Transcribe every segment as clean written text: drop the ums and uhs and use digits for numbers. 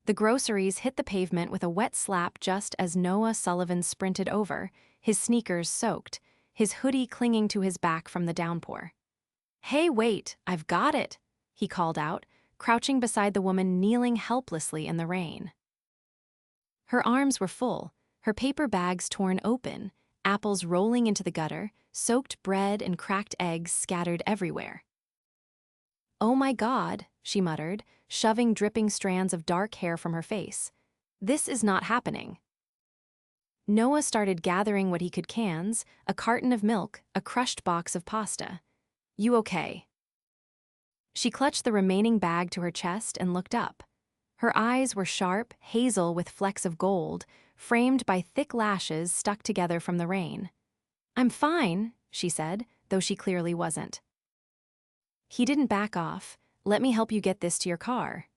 The groceries hit the pavement with a wet slap just as Noah Sullivan sprinted over, his sneakers soaked, his hoodie clinging to his back from the downpour. "Hey, wait, I've got it," he called out, crouching beside the woman kneeling helplessly in the rain. Her arms were full, her paper bags torn open, apples rolling into the gutter, soaked bread and cracked eggs scattered everywhere. "Oh my God," she muttered, shoving dripping strands of dark hair from her face. "This is not happening." Noah started gathering what he could: cans, a carton of milk, a crushed box of pasta. "You okay?" She clutched the remaining bag to her chest and looked up. Her eyes were sharp, hazel with flecks of gold, framed by thick lashes stuck together from the rain. "I'm fine," she said, though she clearly wasn't. He didn't back off. "Let me help you get this to your car."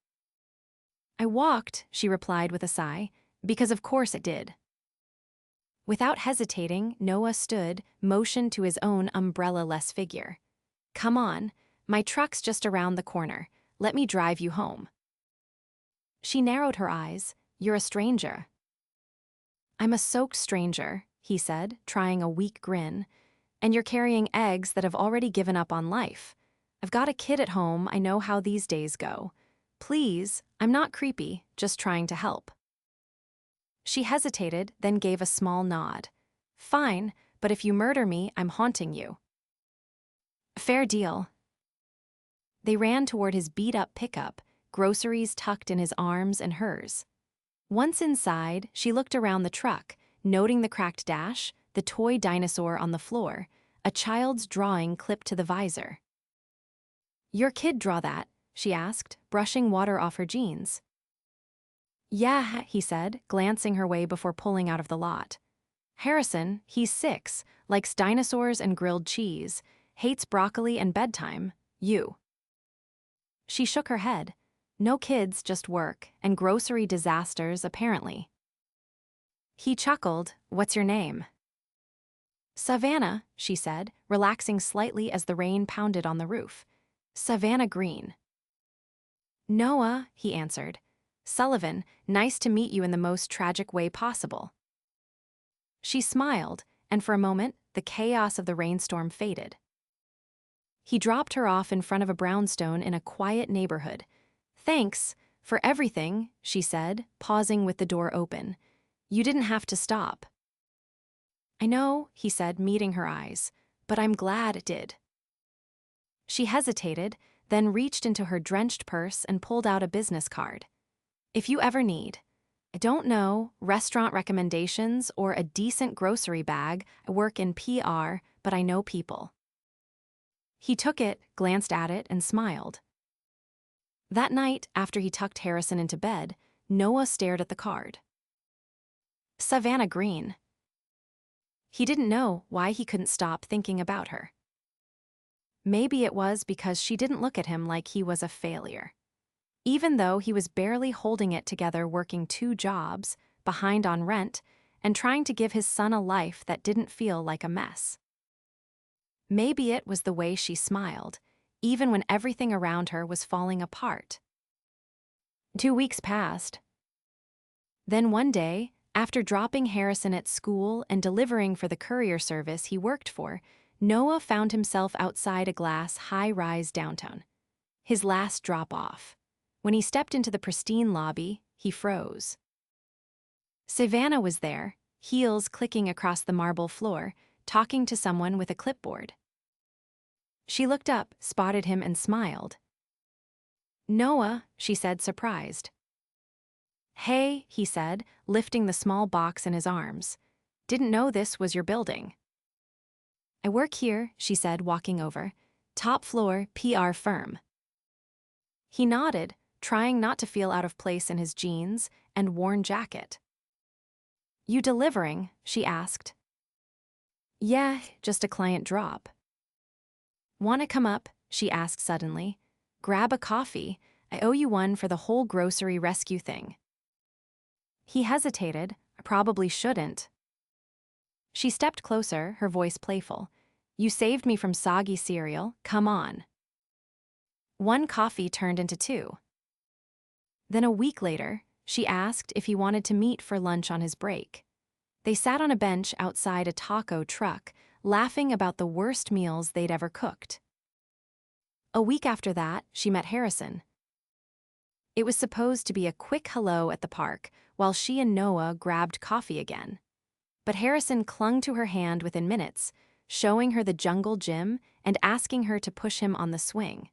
"I walked," she replied with a sigh, "because of course it did." Without hesitating, Noah stood, motioned to his own umbrella-less figure. "Come on, my truck's just around the corner. Let me drive you home." She narrowed her eyes. "You're a stranger." "I'm a soaked stranger," he said, trying a weak grin. "And you're carrying eggs that have already given up on life. I've got a kid at home, I know how these days go. Please, I'm not creepy, just trying to help." She hesitated, then gave a small nod. "Fine, but if you murder me, I'm haunting you." "Fair deal." They ran toward his beat-up pickup, groceries tucked in his arms and hers. Once inside, she looked around the truck, noting the cracked dash, the toy dinosaur on the floor, a child's drawing clipped to the visor. "Your kid draw that?" she asked, brushing water off her jeans. "Yeah," he said, glancing her way before pulling out of the lot. "Harrison, he's 6, likes dinosaurs and grilled cheese, hates broccoli and bedtime. You." She shook her head. "No kids, just work, and grocery disasters, apparently." He chuckled. "What's your name?" "Savannah," she said, relaxing slightly as the rain pounded on the roof. "Savannah Greene." "Noah," he answered. "Sullivan, nice to meet you in the most tragic way possible." She smiled, and for a moment, the chaos of the rainstorm faded. He dropped her off in front of a brownstone in a quiet neighborhood. "Thanks for everything," she said, pausing with the door open. "You didn't have to stop." "I know," he said, meeting her eyes, "but I'm glad it did." She hesitated, then reached into her drenched purse and pulled out a business card. "If you ever need, I don't know, restaurant recommendations or a decent grocery bag, I work in PR, but I know people." He took it, glanced at it, and smiled. That night, after he tucked Harrison into bed, Noah stared at the card. Savannah Greene. He didn't know why he couldn't stop thinking about her. Maybe it was because she didn't look at him like he was a failure. Even though he was barely holding it together working 2 jobs, behind on rent, and trying to give his son a life that didn't feel like a mess. Maybe it was the way she smiled, even when everything around her was falling apart. 2 weeks passed. Then one day, after dropping Harrison at school and delivering for the courier service he worked for, Noah found himself outside a glass high-rise downtown. His last drop-off. When he stepped into the pristine lobby, he froze. Savannah was there, heels clicking across the marble floor, talking to someone with a clipboard. She looked up, spotted him, and smiled. "Noah," she said, surprised. "Hey," he said, lifting the small box in his arms. "Didn't know this was your building." "I work here," she said, walking over. "Top floor, PR firm." He nodded, trying not to feel out of place in his jeans and worn jacket. "You delivering?" she asked. "Yeah, just a client drop." "Want to come up?" she asked suddenly. "Grab a coffee. I owe you one for the whole grocery rescue thing." He hesitated. "I probably shouldn't." She stepped closer, her voice playful. "You saved me from soggy cereal. Come on." One coffee turned into 2. Then a week later, She asked if he wanted to meet for lunch on his break. They sat on a bench outside a taco truck, laughing about the worst meals they'd ever cooked. A week after that, she met Harrison. It was supposed to be a quick hello at the park, while she and Noah grabbed coffee again. But Harrison clung to her hand within minutes, showing her the jungle gym and asking her to push him on the swing.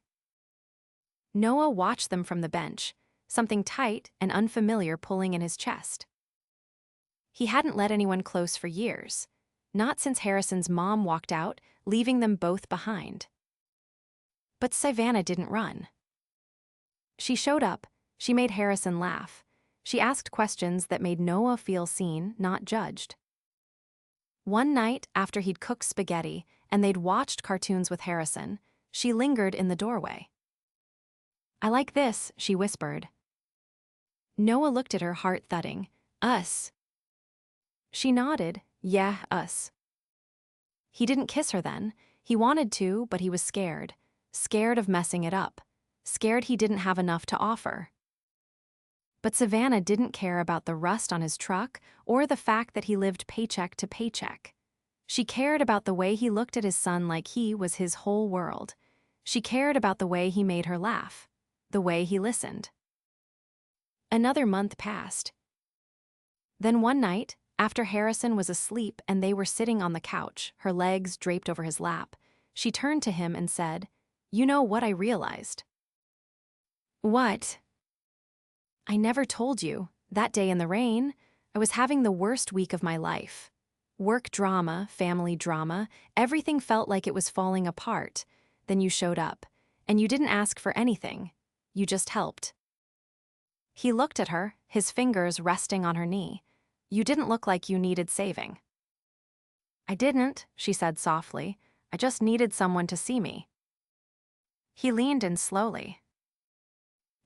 Noah watched them from the bench, something tight and unfamiliar pulling in his chest. He hadn't let anyone close for years, not since Harrison's mom walked out, leaving them both behind. But Savannah didn't run. She showed up, she made Harrison laugh. She asked questions that made Noah feel seen, not judged. One night, after he'd cooked spaghetti and they'd watched cartoons with Harrison, she lingered in the doorway. "I like this," she whispered. Noah looked at her, heart thudding. "Us." She nodded. "Yeah, us." He didn't kiss her then. He wanted to, but he was scared. Scared of messing it up. Scared he didn't have enough to offer. But Savannah didn't care about the rust on his truck or the fact that he lived paycheck to paycheck. She cared about the way he looked at his son like he was his whole world. She cared about the way he made her laugh, the way he listened. Another month passed. Then one night, after Harrison was asleep and they were sitting on the couch, her legs draped over his lap, she turned to him and said, "You know what I realized?" "What?" "I never told you. That day in the rain, I was having the worst week of my life. Work drama, family drama, everything felt like it was falling apart. Then you showed up, and you didn't ask for anything. You just helped." He looked at her, his fingers resting on her knee. "You didn't look like you needed saving." "I didn't," she said softly. "I just needed someone to see me." He leaned in slowly.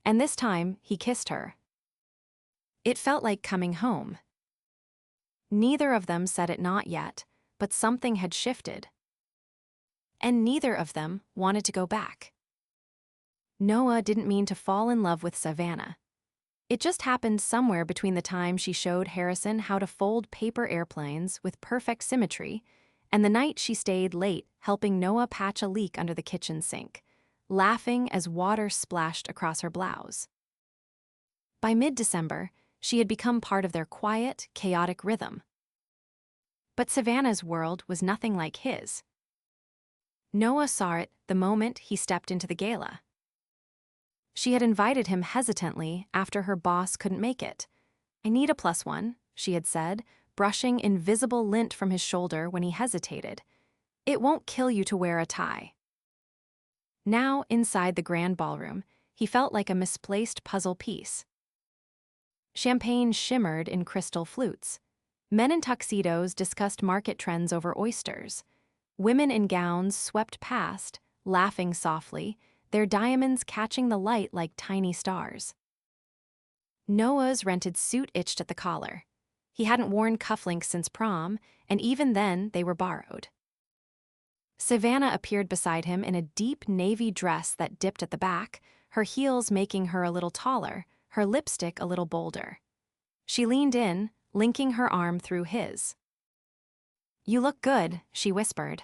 And this time, he kissed her. It felt like coming home. Neither of them said it not yet, but something had shifted. And neither of them wanted to go back. Noah didn't mean to fall in love with Savannah. It just happened somewhere between the time she showed Harrison how to fold paper airplanes with perfect symmetry and the night she stayed late helping Noah patch a leak under the kitchen sink, laughing as water splashed across her blouse. By mid-December, she had become part of their quiet, chaotic rhythm. But Savannah's world was nothing like his. Noah saw it the moment he stepped into the gala. She had invited him hesitantly after her boss couldn't make it. "I need a +1, she had said, brushing invisible lint from his shoulder when he hesitated. "It won't kill you to wear a tie." Now, inside the grand ballroom, he felt like a misplaced puzzle piece. Champagne shimmered in crystal flutes. Men in tuxedos discussed market trends over oysters. Women in gowns swept past, laughing softly, their diamonds catching the light like tiny stars. Noah's rented suit itched at the collar. He hadn't worn cufflinks since prom, and even then they were borrowed. Savannah appeared beside him in a deep navy dress that dipped at the back, her heels making her a little taller, her lipstick a little bolder. She leaned in, linking her arm through his. "You look good," she whispered.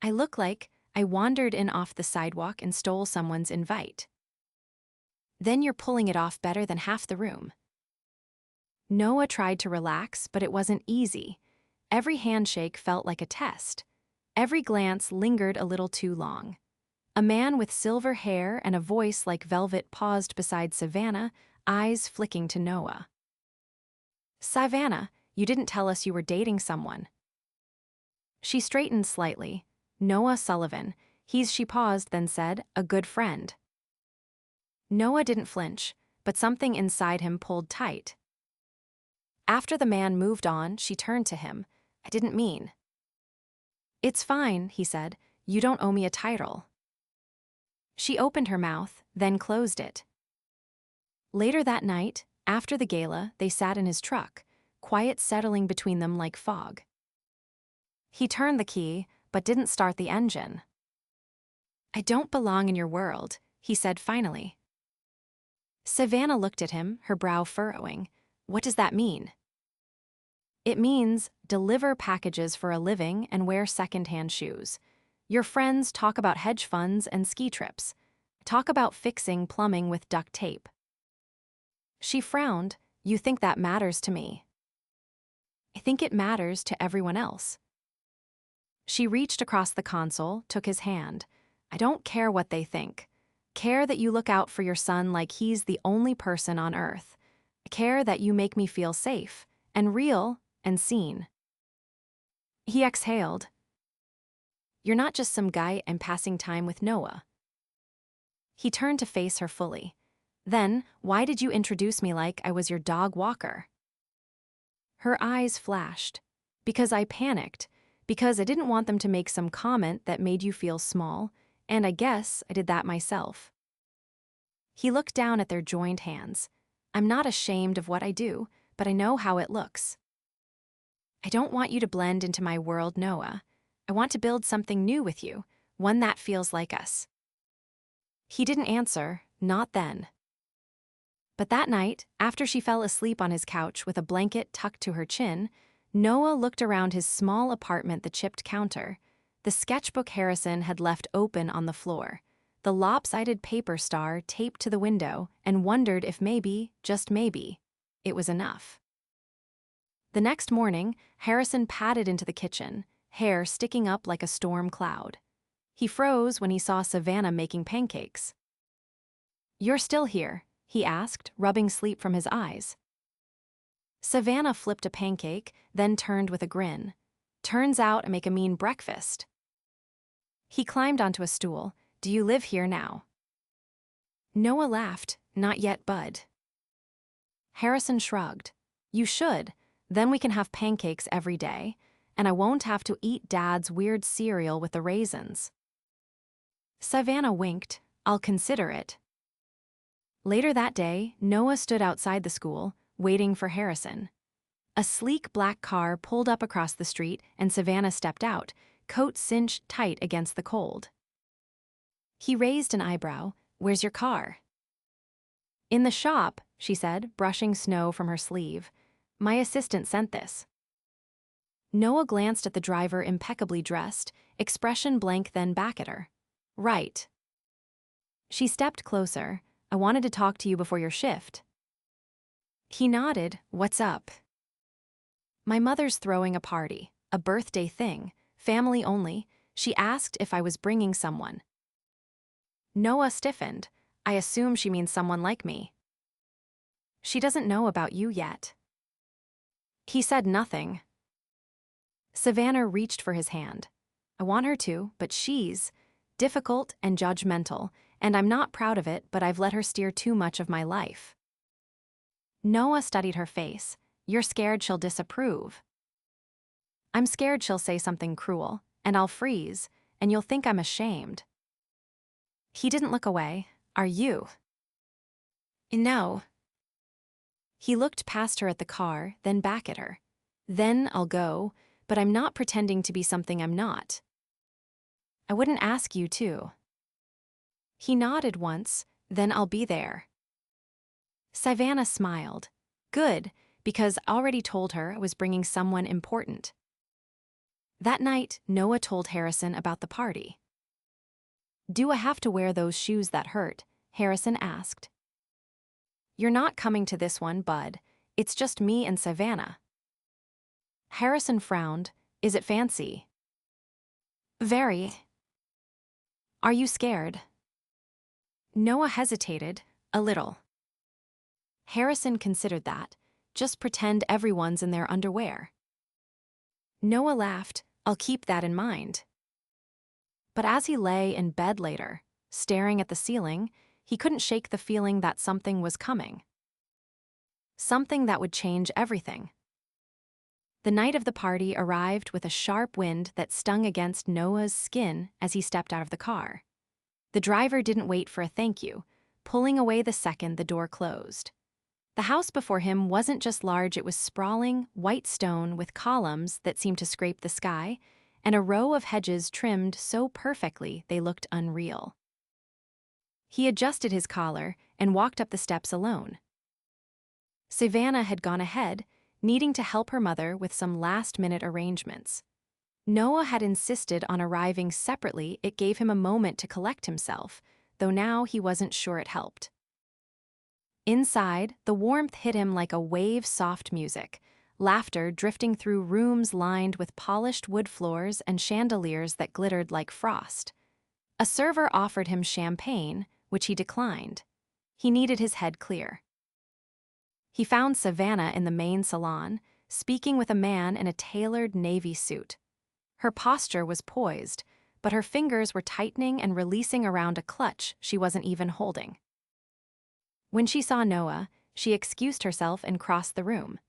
"I look like I wandered in off the sidewalk and stole someone's invite." "Then you're pulling it off better than half the room." Noah tried to relax, but it wasn't easy. Every handshake felt like a test. Every glance lingered a little too long. A man with silver hair and a voice like velvet paused beside Savannah, eyes flicking to Noah. "Savannah, you didn't tell us you were dating someone." She straightened slightly. "Noah Sullivan. She paused, then said, "A good friend." Noah didn't flinch, but something inside him pulled tight. After the man moved on, she turned to him. "I didn't mean." "It's fine," he said. "You don't owe me a title." She opened her mouth, then closed it. Later that night, after the gala, they sat in his truck, quiet settling between them like fog. He turned the key, but didn't start the engine. "I don't belong in your world," he said finally. Savannah looked at him, her brow furrowing. What does that mean? It means deliver packages for a living and wear second-hand shoes. Your friends talk about hedge funds and ski trips. Talk about fixing plumbing with duct tape. She frowned. You think that matters to me? I think it matters to everyone else. She reached across the console, took his hand. I don't care what they think. Care that you look out for your son like he's the only person on earth. Care that you make me feel safe, and real, and seen. He exhaled. You're not just some guy I'm passing time with Noah. He turned to face her fully. Then, why did you introduce me like I was your dog walker? Her eyes flashed. Because I panicked. Because I didn't want them to make some comment that made you feel small, and I guess I did that myself. He looked down at their joined hands. I'm not ashamed of what I do, but I know how it looks. I don't want you to blend into my world, Noah. I want to build something new with you, one that feels like us. He didn't answer, not then. But that night, after she fell asleep on his couch with a blanket tucked to her chin, Noah looked around his small apartment, the chipped counter, the sketchbook Harrison had left open on the floor, the lopsided paper star taped to the window, and wondered if maybe, just maybe, it was enough. The next morning, Harrison padded into the kitchen, hair sticking up like a storm cloud. He froze when he saw Savannah making pancakes. You're still here, he asked, rubbing sleep from his eyes. Savannah flipped a pancake, then turned with a grin. Turns out I make a mean breakfast. He climbed onto a stool. Do you live here now? Noah laughed. Not yet, bud. Harrison shrugged. You should. Then we can have pancakes every day, and I won't have to eat Dad's weird cereal with the raisins. Savannah winked. I'll consider it. Later that day, Noah stood outside the school, waiting for Harrison. A sleek black car pulled up across the street and Savannah stepped out, coat cinched tight against the cold. He raised an eyebrow. Where's your car? In the shop, she said, brushing snow from her sleeve. My assistant sent this. Noah glanced at the driver, impeccably dressed, expression blank, then back at her. Right. She stepped closer. I wanted to talk to you before your shift. He nodded. What's up? My mother's throwing a party, a birthday thing, family only. She asked if I was bringing someone. Noah stiffened. I assume she means someone like me. She doesn't know about you yet. He said nothing. Savannah reached for his hand. I want her to, but she's difficult and judgmental, and I'm not proud of it, but I've let her steer too much of my life. Noah studied her face. You're scared she'll disapprove. I'm scared she'll say something cruel, and I'll freeze, and you'll think I'm ashamed. He didn't look away. Are you? No. He looked past her at the car, then back at her. Then I'll go, but I'm not pretending to be something I'm not. I wouldn't ask you to. He nodded once, then I'll be there. Savannah smiled. Good, because I already told her I was bringing someone important. That night, Noah told Harrison about the party. Do I have to wear those shoes that hurt? Harrison asked. You're not coming to this one, bud. It's just me and Savannah. Harrison frowned. Is it fancy? Very. Are you scared? Noah hesitated, a little. Harrison considered that. Just pretend everyone's in their underwear. Noah laughed. I'll keep that in mind. But as he lay in bed later, staring at the ceiling, he couldn't shake the feeling that something was coming. Something that would change everything. The night of the party arrived with a sharp wind that stung against Noah's skin as he stepped out of the car. The driver didn't wait for a thank you, pulling away the second the door closed. The house before him wasn't just large, it was sprawling, white stone with columns that seemed to scrape the sky, and a row of hedges trimmed so perfectly they looked unreal. He adjusted his collar, and walked up the steps alone. Savannah had gone ahead, needing to help her mother with some last-minute arrangements. Noah had insisted on arriving separately. It gave him a moment to collect himself, though now he wasn't sure it helped. Inside, the warmth hit him like a wave soft music, laughter drifting through rooms lined with polished wood floors and chandeliers that glittered like frost. A server offered him champagne, which he declined. He needed his head clear. He found Savannah in the main salon, speaking with a man in a tailored navy suit. Her posture was poised, but her fingers were tightening and releasing around a clutch she wasn't even holding. When she saw Noah, she excused herself and crossed the room.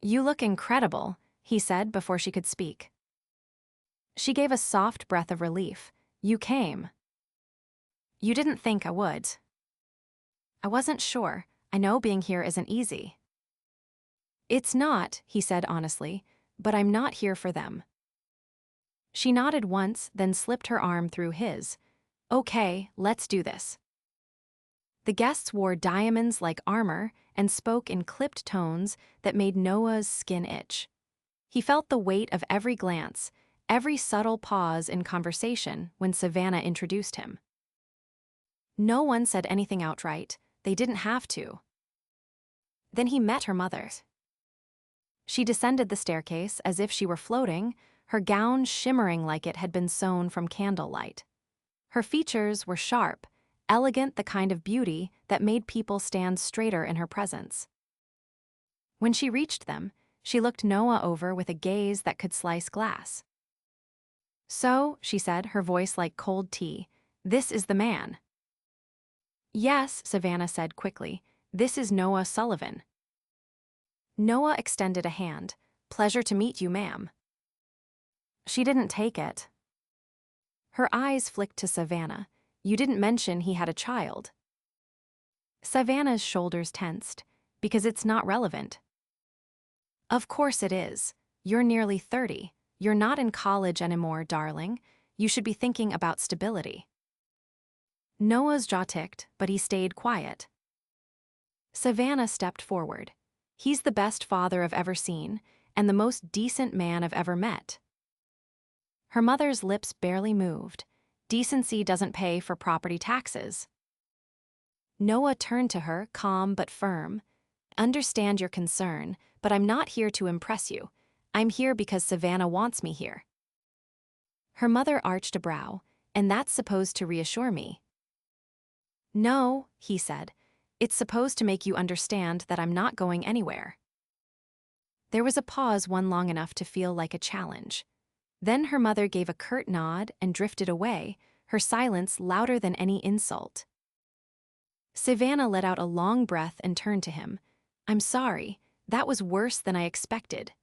"You look incredible," he said before she could speak. She gave a soft breath of relief. "You came." "You didn't think I would." "I wasn't sure. I know being here isn't easy." "It's not," he said honestly, "but I'm not here for them." She nodded once, then slipped her arm through his. "Okay, let's do this." The guests wore diamonds like armor and spoke in clipped tones that made Noah's skin itch. He felt the weight of every glance, every subtle pause in conversation when Savannah introduced him. No one said anything outright. They didn't have to. Then he met her mother. She descended the staircase as if she were floating, her gown shimmering like it had been sewn from candlelight. Her features were sharp, elegant, the kind of beauty that made people stand straighter in her presence. When she reached them, she looked Noah over with a gaze that could slice glass. "So," she said, her voice like cold tea, "this is the man." "Yes," Savannah said quickly, "this is Noah Sullivan." Noah extended a hand. "Pleasure to meet you, ma'am." She didn't take it. Her eyes flicked to Savannah. "You didn't mention he had a child." Savannah's shoulders tensed. "Because it's not relevant." "Of course it is. You're nearly 30. You're not in college anymore, darling. You should be thinking about stability." Noah's jaw ticked, but he stayed quiet. Savannah stepped forward. "He's the best father I've ever seen, and the most decent man I've ever met." Her mother's lips barely moved. "Decency doesn't pay for property taxes." Noah turned to her, calm but firm. "Understand your concern, but I'm not here to impress you. I'm here because Savannah wants me here." Her mother arched a brow. "And that's supposed to reassure me." "No," he said. "It's supposed to make you understand that I'm not going anywhere." There was a pause, one long enough to feel like a challenge. Then her mother gave a curt nod and drifted away, her silence louder than any insult. Savannah let out a long breath and turned to him. "I'm sorry. That was worse than I expected."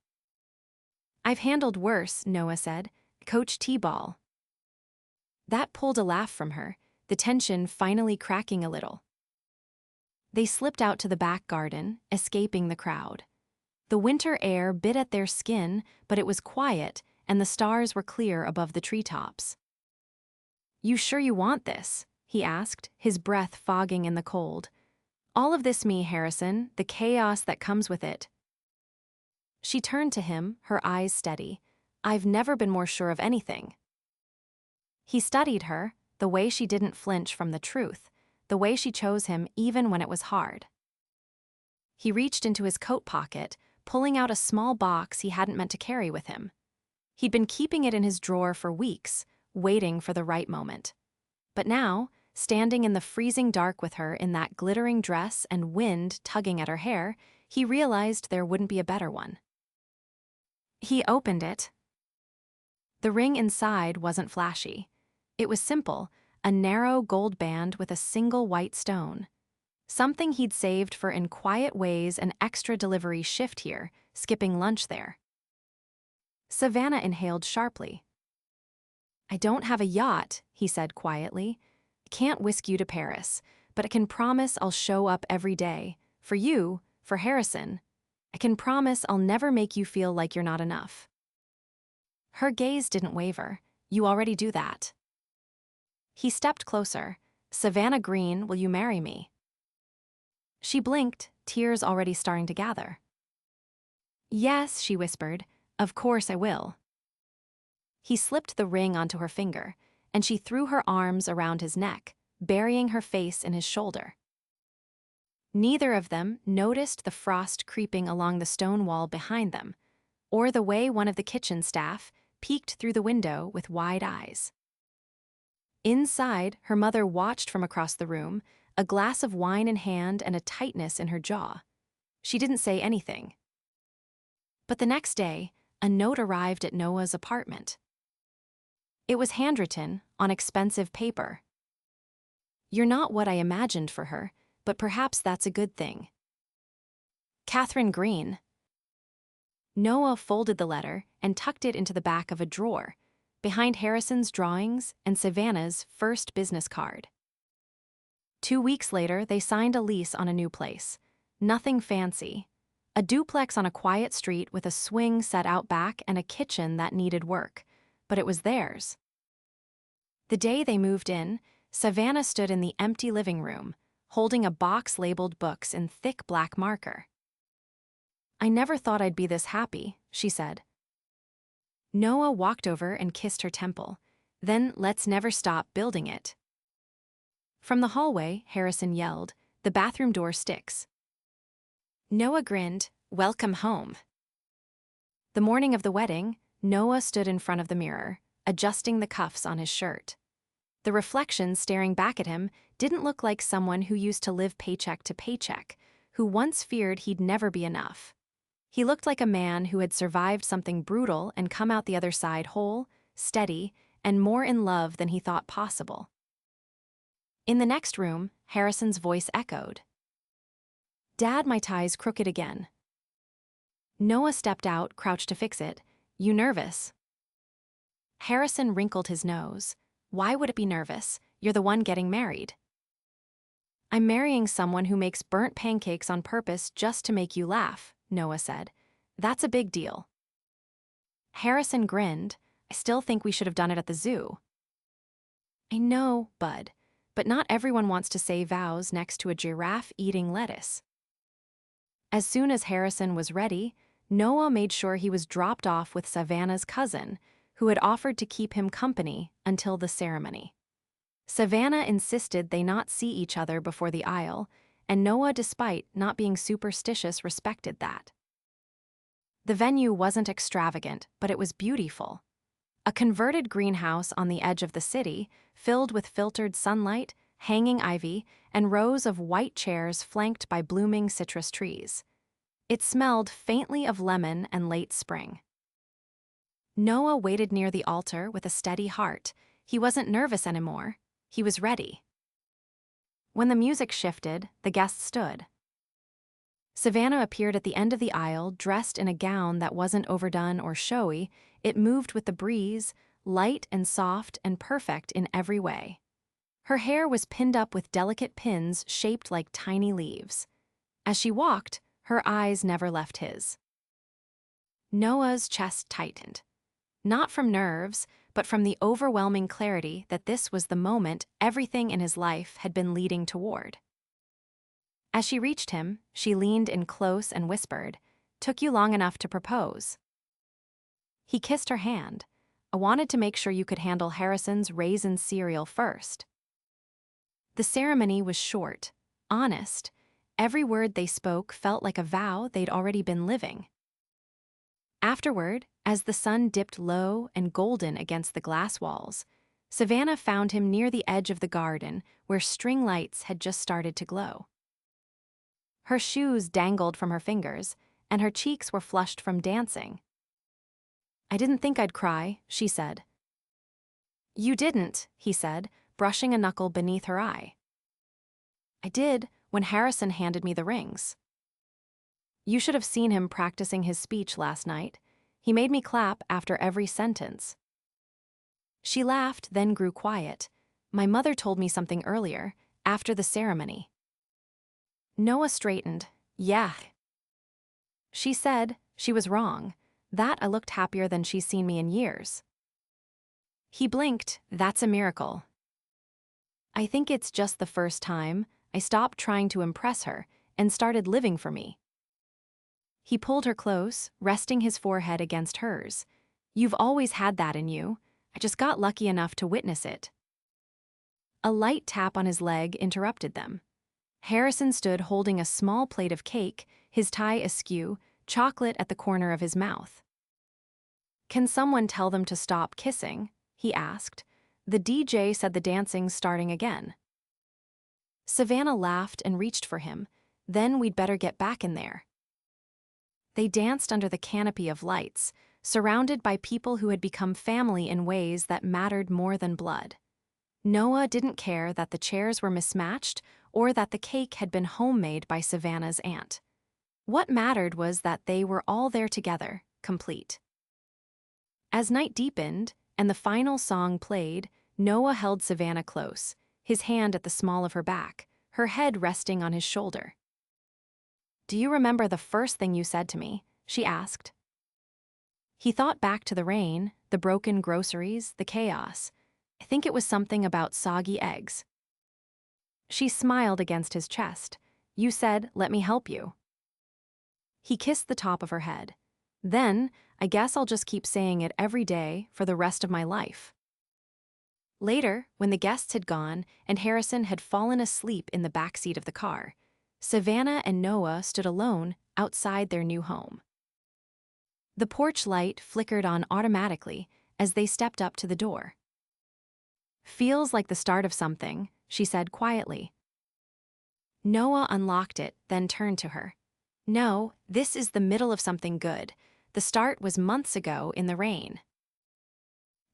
"I've handled worse," Noah said. "Coach T-ball." That pulled a laugh from her, the tension finally cracking a little. They slipped out to the back garden, escaping the crowd. The winter air bit at their skin, but it was quiet, and the stars were clear above the treetops. "You sure you want this?" he asked, his breath fogging in the cold. "All of this me, Harrison, the chaos that comes with it." She turned to him, her eyes steady. "I've never been more sure of anything." He studied her, the way she didn't flinch from the truth, the way she chose him even when it was hard. He reached into his coat pocket, pulling out a small box he hadn't meant to carry with him. He'd been keeping it in his drawer for weeks, waiting for the right moment. But now, standing in the freezing dark with her in that glittering dress and wind tugging at her hair, he realized there wouldn't be a better one. He opened it. The ring inside wasn't flashy. It was simple, a narrow gold band with a single white stone. Something he'd saved for in quiet ways an extra delivery shift here, skipping lunch there. Savannah inhaled sharply. "I don't have a yacht," he said quietly. "Can't whisk you to Paris, but I can promise I'll show up every day. For you, for Harrison. I can promise I'll never make you feel like you're not enough." Her gaze didn't waver. "You already do that." He stepped closer. "Savannah Greene, will you marry me?" She blinked, tears already starting to gather. "Yes," she whispered, "of course I will." He slipped the ring onto her finger, and she threw her arms around his neck, burying her face in his shoulder. Neither of them noticed the frost creeping along the stone wall behind them, or the way one of the kitchen staff peeked through the window with wide eyes. Inside, her mother watched from across the room, a glass of wine in hand and a tightness in her jaw. She didn't say anything. But the next day, a note arrived at Noah's apartment. It was handwritten on expensive paper. "You're not what I imagined for her, but perhaps that's a good thing. Catherine Greene." Noah folded the letter and tucked it into the back of a drawer, behind Harrison's drawings and Savannah's first business card. 2 weeks later, they signed a lease on a new place. Nothing fancy. A duplex on a quiet street with a swing set out back and a kitchen that needed work, but it was theirs. The day they moved in, Savannah stood in the empty living room, holding a box labeled books in thick black marker. "I never thought I'd be this happy," she said. Noah walked over and kissed her temple. "Then let's never stop building it." From the hallway, Harrison yelled, "The bathroom door sticks." Noah grinned, "Welcome home." The morning of the wedding, Noah stood in front of the mirror, adjusting the cuffs on his shirt. The reflection staring back at him didn't look like someone who used to live paycheck to paycheck, who once feared he'd never be enough. He looked like a man who had survived something brutal and come out the other side whole, steady, and more in love than he thought possible. In the next room, Harrison's voice echoed. "Dad, my tie's crooked again." Noah stepped out, crouched to fix it. "You nervous?" Harrison wrinkled his nose. "Why would it be nervous? You're the one getting married." "I'm marrying someone who makes burnt pancakes on purpose just to make you laugh," Noah said. "That's a big deal." Harrison grinned. "I still think we should have done it at the zoo." "I know, Bud, but not everyone wants to say vows next to a giraffe eating lettuce." As soon as Harrison was ready, Noah made sure he was dropped off with Savannah's cousin, who had offered to keep him company until the ceremony. Savannah insisted they not see each other before the aisle, and Noah, despite not being superstitious, respected that. The venue wasn't extravagant, but it was beautiful. A converted greenhouse on the edge of the city, filled with filtered sunlight, hanging ivy, and rows of white chairs flanked by blooming citrus trees. It smelled faintly of lemon and late spring. Noah waited near the altar with a steady heart. He wasn't nervous anymore. He was ready. When the music shifted, the guests stood. Savannah appeared at the end of the aisle, dressed in a gown that wasn't overdone or showy. It moved with the breeze, light and soft and perfect in every way. Her hair was pinned up with delicate pins shaped like tiny leaves. As she walked, her eyes never left his. Noah's chest tightened. Not from nerves, but from the overwhelming clarity that this was the moment everything in his life had been leading toward. As she reached him, she leaned in close and whispered, "Took you long enough to propose." He kissed her hand. "I wanted to make sure you could handle Harrison's raisin cereal first." The ceremony was short, honest. Every word they spoke felt like a vow they'd already been living. Afterward, as the sun dipped low and golden against the glass walls, Savannah found him near the edge of the garden where string lights had just started to glow. Her shoes dangled from her fingers, and her cheeks were flushed from dancing. "I didn't think I'd cry," she said. "You didn't," he said, brushing a knuckle beneath her eye. "I did when Harrison handed me the rings." "You should have seen him practicing his speech last night. He made me clap after every sentence." She laughed, then grew quiet. "My mother told me something earlier, after the ceremony." Noah straightened. "Yeah." She said she was wrong, that I looked happier than she's seen me in years. He blinked. "That's a miracle." I think it's just the first time I stopped trying to impress her and started living for me. He pulled her close, resting his forehead against hers. You've always had that in you. I just got lucky enough to witness it. A light tap on his leg interrupted them. Harrison stood holding a small plate of cake, his tie askew, chocolate at the corner of his mouth. Can someone tell them to stop kissing? He asked. The DJ said the dancing's starting again. Savannah laughed and reached for him. Then we'd better get back in there. They danced under the canopy of lights, surrounded by people who had become family in ways that mattered more than blood. Noah didn't care that the chairs were mismatched or that the cake had been homemade by Savannah's aunt. What mattered was that they were all there together, complete. As night deepened and the final song played, Noah held Savannah close, his hand at the small of her back, her head resting on his shoulder. Do you remember the first thing you said to me? She asked. He thought back to the rain, the broken groceries, the chaos. I think it was something about soggy eggs. She smiled against his chest. You said, let me help you. He kissed the top of her head. Then, I guess I'll just keep saying it every day for the rest of my life. Later, when the guests had gone and Harrison had fallen asleep in the backseat of the car, Savannah and Noah stood alone outside their new home. The porch light flickered on automatically as they stepped up to the door. Feels like the start of something, she said quietly. Noah unlocked it, then turned to her. No, this is the middle of something good. The start was months ago in the rain.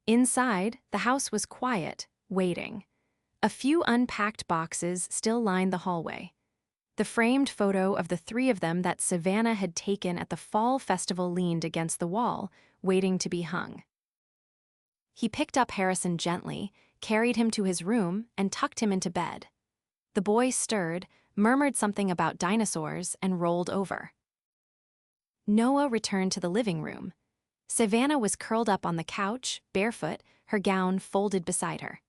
Inside, the house was quiet, waiting. A few unpacked boxes still lined the hallway. The framed photo of the three of them that Savannah had taken at the fall festival leaned against the wall, waiting to be hung. He picked up Harrison gently, carried him to his room, and tucked him into bed. The boy stirred, murmured something about dinosaurs, and rolled over. Noah returned to the living room. Savannah was curled up on the couch, barefoot, her gown folded beside her.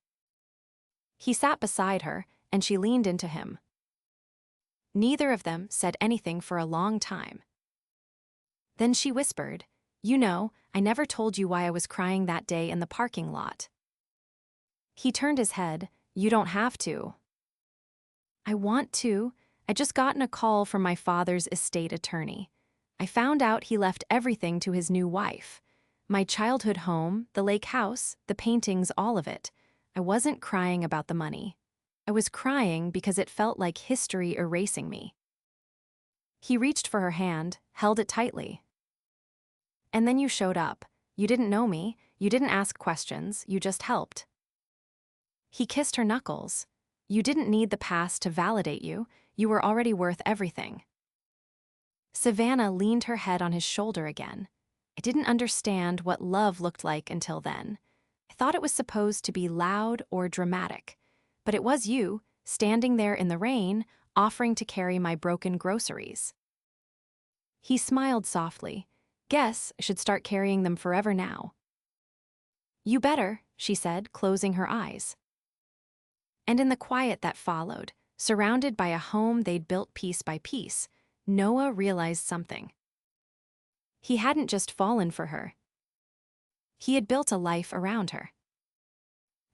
He sat beside her, and she leaned into him. Neither of them said anything for a long time. Then she whispered, You know, I never told you why I was crying that day in the parking lot. He turned his head. You don't have to. I want to. I just gotten a call from my father's estate attorney. I found out he left everything to his new wife. My childhood home, the lake house, the paintings, all of it. I wasn't crying about the money. I was crying because it felt like history erasing me. He reached for her hand, held it tightly. And then you showed up. You didn't know me, you didn't ask questions, you just helped. He kissed her knuckles. You didn't need the past to validate you, you were already worth everything. Savannah leaned her head on his shoulder again. I didn't understand what love looked like until then. I thought it was supposed to be loud or dramatic. But it was you, standing there in the rain, offering to carry my broken groceries. He smiled softly. Guess I should start carrying them forever now. You better, she said, closing her eyes. And in the quiet that followed, surrounded by a home they'd built piece by piece, Noah realized something. He hadn't just fallen for her. He had built a life around her.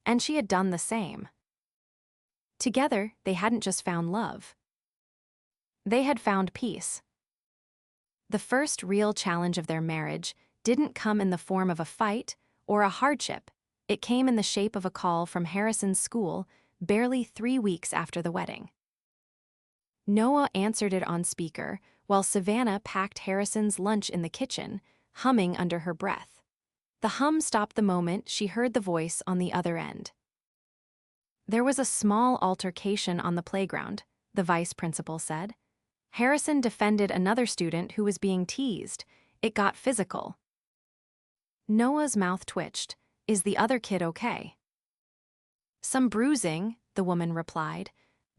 And she had done the same. Together, they hadn't just found love. They had found peace. The first real challenge of their marriage didn't come in the form of a fight or a hardship. It came in the shape of a call from Harrison's school barely 3 weeks after the wedding. Noah answered it on speaker while Savannah packed Harrison's lunch in the kitchen, humming under her breath. The hum stopped the moment she heard the voice on the other end. There was a small altercation on the playground, the vice principal said. Harrison defended another student who was being teased. It got physical. Noah's mouth twitched. Is the other kid okay? Some bruising, the woman replied.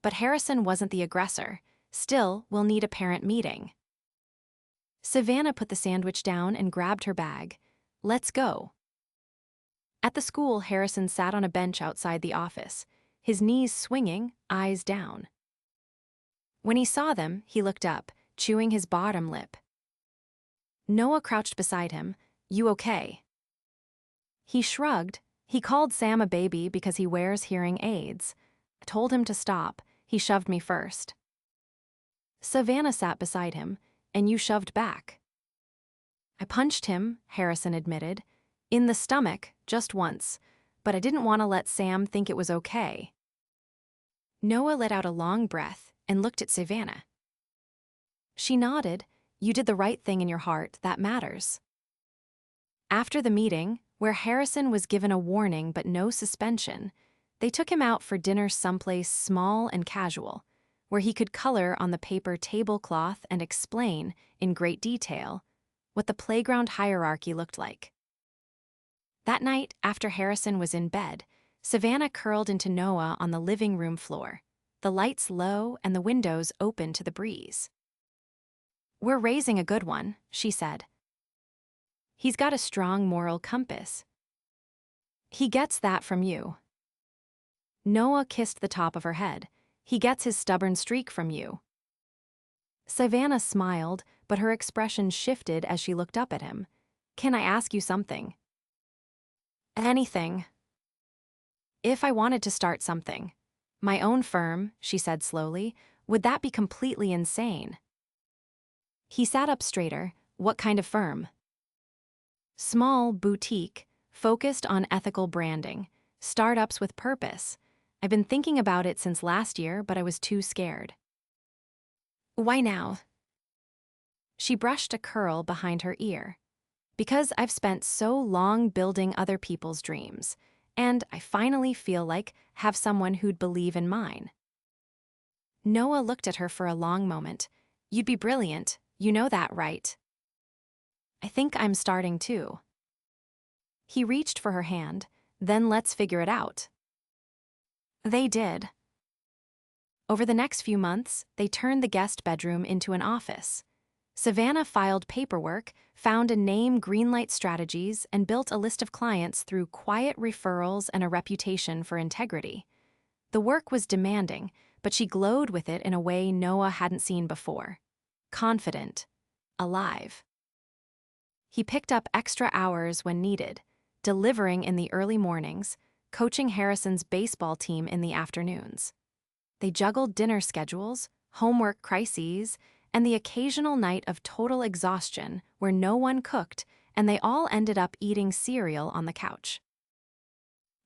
But Harrison wasn't the aggressor. Still, we'll need a parent meeting. Savannah put the sandwich down and grabbed her bag. Let's go. At the school, Harrison sat on a bench outside the office. his knees swinging, eyes down. When he saw them, he looked up, chewing his bottom lip. Noah crouched beside him. "You okay?" He shrugged. He called Sam a baby because he wears hearing aids. I told him to stop. He shoved me first. Savannah sat beside him, and you shoved back. I punched him, Harrison admitted. In the stomach, just once, but I didn't want to let Sam think it was okay. Noah let out a long breath and looked at Savannah. She nodded. You did the right thing in your heart, that matters. After the meeting, where Harrison was given a warning but no suspension, they took him out for dinner someplace small and casual, where he could color on the paper tablecloth and explain, in great detail, what the playground hierarchy looked like. That night, after Harrison was in bed, Savannah curled into Noah on the living room floor, the lights low and the windows open to the breeze. "We're raising a good one," she said. "He's got a strong moral compass. He gets that from you." Noah kissed the top of her head. "He gets his stubborn streak from you." Savannah smiled, but her expression shifted as she looked up at him. "Can I ask you something?" "Anything." "If I wanted to start something, my own firm," she said slowly, "would that be completely insane?" He sat up straighter. "What kind of firm?" "Small, boutique, focused on ethical branding, startups with purpose. I've been thinking about it since last year, but I was too scared." "Why now?" She brushed a curl behind her ear. "Because I've spent so long building other people's dreams, and I finally feel like have someone who'd believe in mine." Noah looked at her for a long moment. "You'd be brilliant, you know that, right?" "I think I'm starting to." He reached for her hand. "Then let's figure it out." They did. Over the next few months, they turned the guest bedroom into an office. Savannah filed paperwork, found a name, greenlight strategies, and built a list of clients through quiet referrals and a reputation for integrity. The work was demanding, but she glowed with it in a way Noah hadn't seen before. Confident. Alive. He picked up extra hours when needed, delivering in the early mornings, coaching Harrison's baseball team in the afternoons. They juggled dinner schedules, homework crises, and the occasional night of total exhaustion where no one cooked and they all ended up eating cereal on the couch.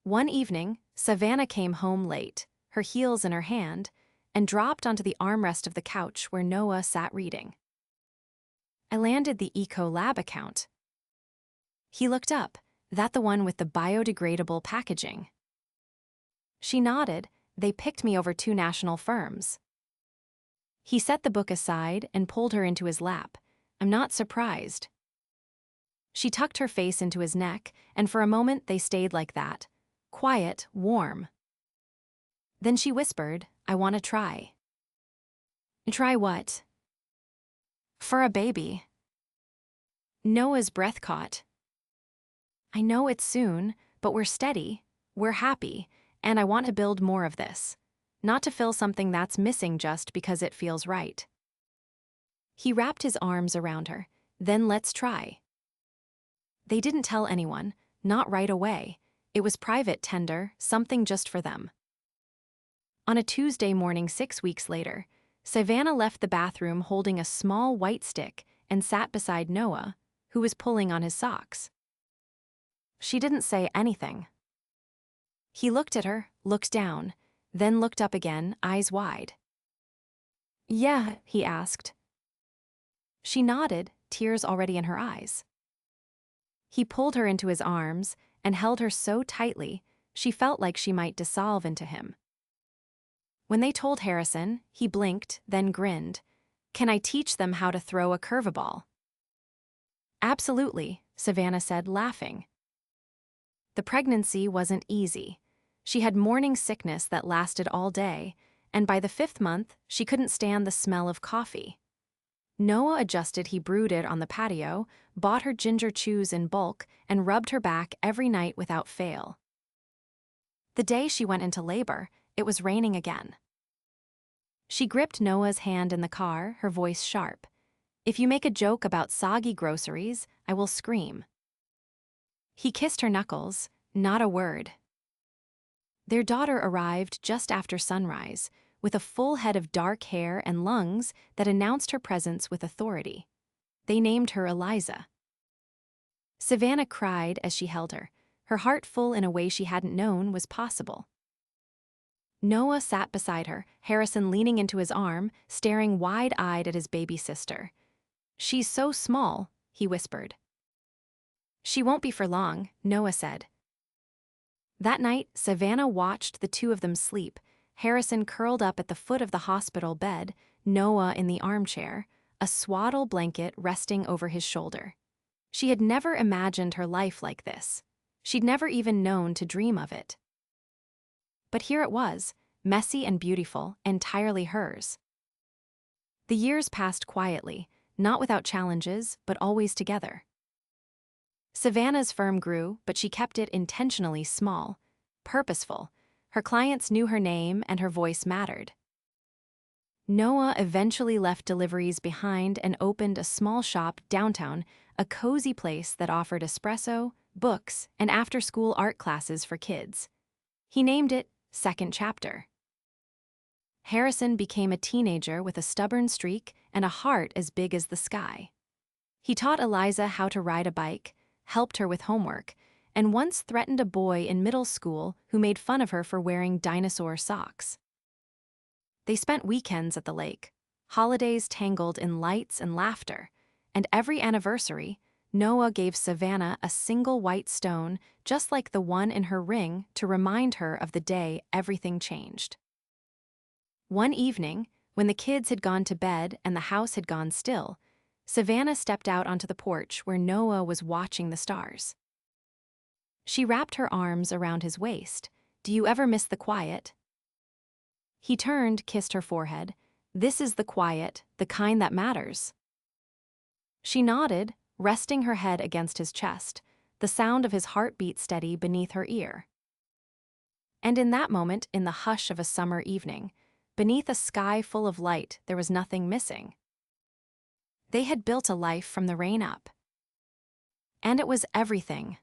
One evening, Savannah came home late, her heels in her hand, and dropped onto the armrest of the couch where Noah sat reading. "I landed the Eco Lab account." He looked up. "That the one with the biodegradable packaging?" She nodded. "They picked me over 2 national firms." He set the book aside and pulled her into his lap. "I'm not surprised." She tucked her face into his neck, and for a moment they stayed like that. Quiet, warm. Then she whispered, "I want to try." "Try what?" "For a baby." Noah's breath caught. "I know it's soon, but we're steady, we're happy, and I want to build more of this. Not to fill something that's missing just because it feels right." He wrapped his arms around her. "Then let's try." They didn't tell anyone, not right away. It was private, tender, something just for them. On a Tuesday morning 6 weeks later, Savannah left the bathroom holding a small white stick and sat beside Noah, who was pulling on his socks. She didn't say anything. He looked at her, looked down, then looked up again, eyes wide. "Yeah," he asked. She nodded, tears already in her eyes. He pulled her into his arms and held her so tightly she felt like she might dissolve into him. When they told Harrison, he blinked, then grinned. "Can I teach them how to throw a curveball?" "Absolutely," Savannah said, laughing. The pregnancy wasn't easy. She had morning sickness that lasted all day, and by the 5th month, she couldn't stand the smell of coffee. Noah adjusted. He brewed it on the patio, bought her ginger chews in bulk, and rubbed her back every night without fail. The day she went into labor, It was raining again. She gripped Noah's hand in the car, her voice sharp. "If you make a joke about soggy groceries, I will scream." He kissed her knuckles, not a word. Their daughter arrived just after sunrise, with a full head of dark hair and lungs that announced her presence with authority. They named her Eliza. Savannah cried as she held her heart full in a way she hadn't known was possible. Noah sat beside her, Harrison leaning into his arm, staring wide-eyed at his baby sister. "She's so small," he whispered. "She won't be for long," Noah said. That night, Savannah watched the two of them sleep, Harrison curled up at the foot of the hospital bed, Noah in the armchair, a swaddle blanket resting over his shoulder. She had never imagined her life like this. She'd never even known to dream of it. But here it was, messy and beautiful, entirely hers. The years passed quietly, not without challenges, but always together. Savannah's firm grew, but she kept it intentionally small, purposeful. Her clients knew her name and her voice mattered. Noah eventually left deliveries behind and opened a small shop downtown, a cozy place that offered espresso, books, and after-school art classes for kids. He named it Second Chapter. Harrison became a teenager with a stubborn streak and a heart as big as the sky. He taught Eliza how to ride a bike, helped her with homework, and once threatened a boy in middle school who made fun of her for wearing dinosaur socks. They spent weekends at the lake, holidays tangled in lights and laughter, and every anniversary, Noah gave Savannah a single white stone just like the one in her ring to remind her of the day everything changed. One evening, when the kids had gone to bed and the house had gone still, Savannah stepped out onto the porch where Noah was watching the stars. She wrapped her arms around his waist. "Do you ever miss the quiet?" He turned, kissed her forehead. "This is the quiet, the kind that matters." She nodded, resting her head against his chest, the sound of his heartbeat steady beneath her ear. And in that moment, in the hush of a summer evening, beneath a sky full of light, there was nothing missing. They had built a life from the rain up. And it was everything.